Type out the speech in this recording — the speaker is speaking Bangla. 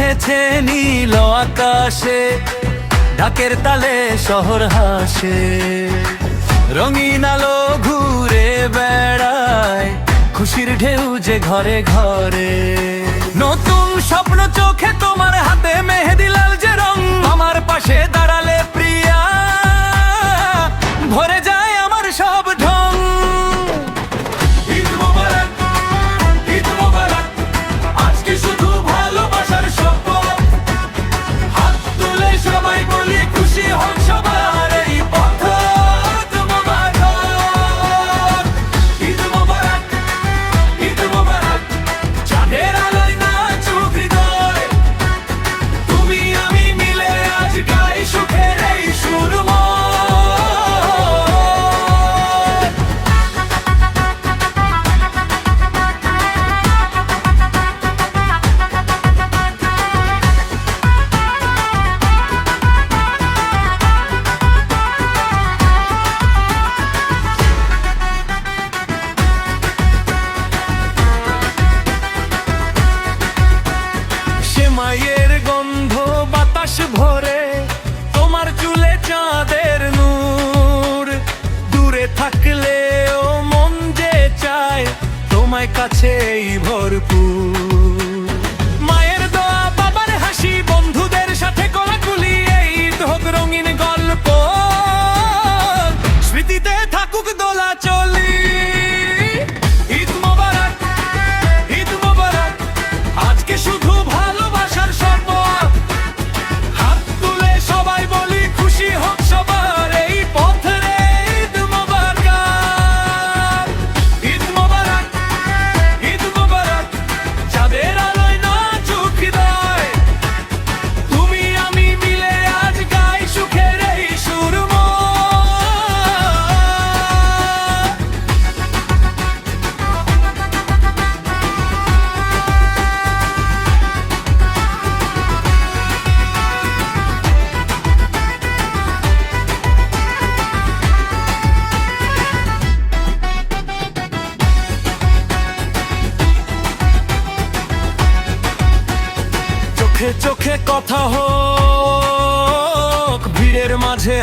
উঠেছে নীল আকাশে, ঢাকের তালে শহর হাসে। রঙিন আলো ঘুরে বেড়ায়, খুশির ঢেউ যে ঘরে ঘরে। নতুন স্বপ্ন চোখে, তোমার হাতে মেহেদি লাল যে রং। আমার পাশে দাঁড়ালে প্রিয়া, ভরে যায় আমার সব ঢং। ঈদ মোবারক, ঈদ মোবারক, আজকে শুধু ভালোবাসার শপথ। হাত তুলে সবাই বলি খুশি হন সবার এই পথ। মোবারক, ঈদ মোবারক, ঈদ মোবারক, চাঁদের আলোয় নাচুক হৃদয়। তুমি আমি মিলে আজ গাই সুখের এই সুরময়। সেমাইয়ের গন্ধ বাতাস ভরে, তোমার চুলে চাঁদের নূর। দূরে থাকলেও মন যে চায়, তোমায় কাছেই ভরপুর। মায়ের দোয়া, বাবার হাসি, বন্ধুদের সাথে কোলাকুলি, এই হোক রঙিন গল্প। স্মৃতিতে থাকুক দোলাচলি। ঈদ মোবারক, ঈদ মোবারক, আজকে শুধু ভালোবাসার শপথ। হাত তুলে সবাই বলি খুশি হোক সবার এই পথ রে। ঈদ মোবারক, ঈদ মোবারক, ঈদ মোবারক, চাঁদের আলোয় নাচুক হৃদয়। তুমি আমি মিলে আজ গাই সুখের এই সুরময়। চোখে চোখে কথা হোক, ভিড়ের মাঝে